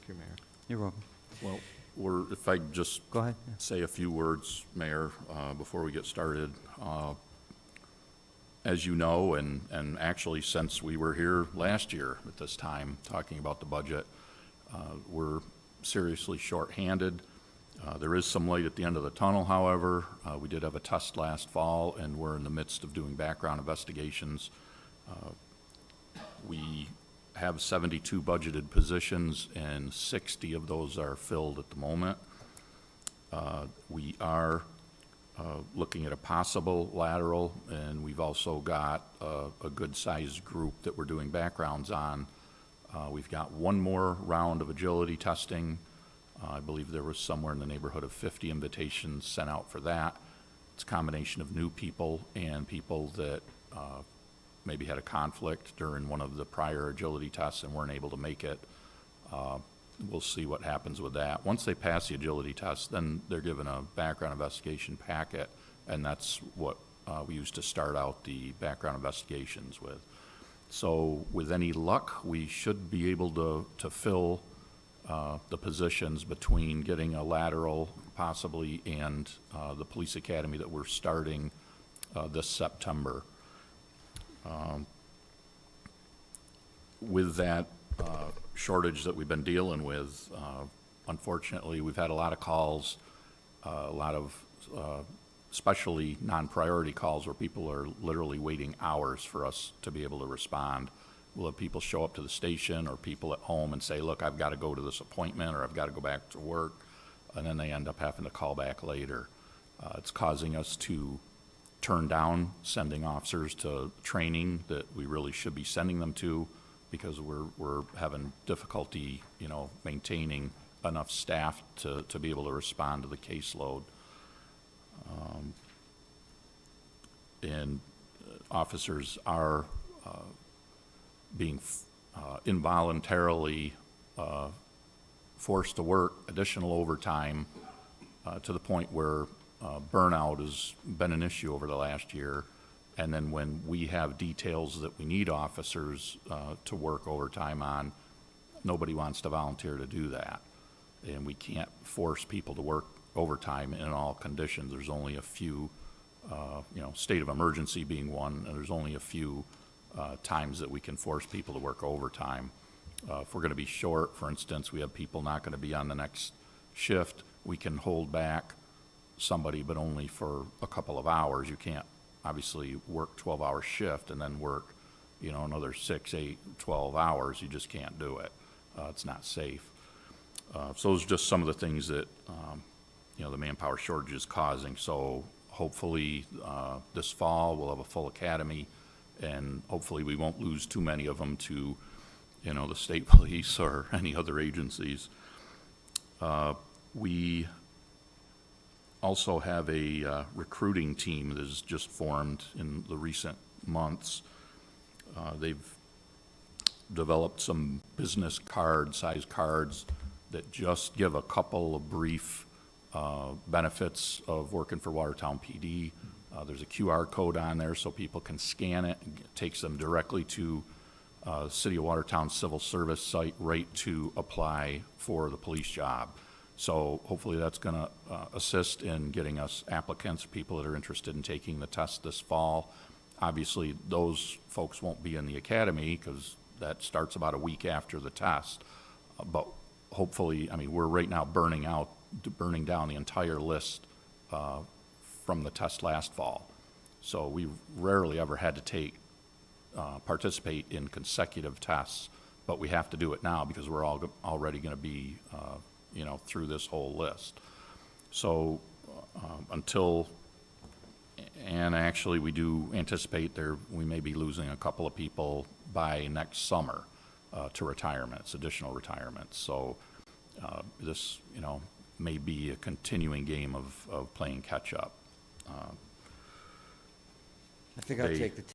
you, Mayor. You're welcome. Well, if I just Go ahead. Yeah. say a few words, Mayor, before we get started. As you know, and actually since we were here last year at this time talking about the budget, we're seriously shorthanded. There is some light at the end of the tunnel, however. We did have a test last fall, and we're in the midst of doing background investigations. We have 72 budgeted positions, and 60 of those are filled at the moment. We are looking at a possible lateral, and we've also got a good-sized group that we're doing backgrounds on. We've got one more round of agility testing. I believe there was somewhere in the neighborhood of 50 invitations sent out for that. It's a combination of new people and people that maybe had a conflict during one of the prior agility tests and weren't able to make it. We'll see what happens with that. Once they pass the agility test, then they're given a background investigation packet, and that's what we use to start out the background investigations with. So with any luck, we should be able to fill the positions between getting a lateral possibly and the police academy that we're starting this September. With that shortage that we've been dealing with, unfortunately, we've had a lot of calls, a lot of especially non-priority calls where people are literally waiting hours for us to be able to respond. We'll have people show up to the station or people at home and say, look, I've got to go to this appointment or I've got to go back to work, and then they end up having to call back later. It's causing us to turn down sending officers to training that we really should be sending them to, because we're having difficulty, maintaining enough staff to be able to respond to the caseload. And officers are being involuntarily forced to work additional overtime to the point where burnout has been an issue over the last year. And then when we have details that we need officers to work overtime on, nobody wants to volunteer to do that. And we can't force people to work overtime in all conditions. There's only a few, state of emergency being one, and there's only a few times that we can force people to work overtime. If we're going to be short, for instance, we have people not going to be on the next shift, we can hold back somebody, but only for a couple of hours. You can't obviously work 12-hour shift and then work, another 6, 8, 12 hours. You just can't do it. It's not safe. So those are just some of the things that, the manpower shortage is causing. So hopefully this fall we'll have a full academy, and hopefully we won't lose too many of them to, the state police or any other agencies. We also have a recruiting team that has just formed in the recent months. They've developed some business size cards that just give a couple of brief benefits of working for Watertown PD. There's a QR code on there so people can scan it. It takes them directly to City of Watertown Civil Service site right to apply for the police job. So hopefully that's going to assist in getting us applicants, people that are interested in taking the test this fall. Obviously, those folks won't be in the academy because that starts about a week after the test. But hopefully, we're right now burning down the entire list from the test last fall. So we rarely ever had to participate in consecutive tests, but we have to do it now because we're already going to be through this whole list. So and actually we do anticipate we may be losing a couple of people by next summer to retirements, additional retirements. So this, may be a continuing game of playing catch up. I think I'll take the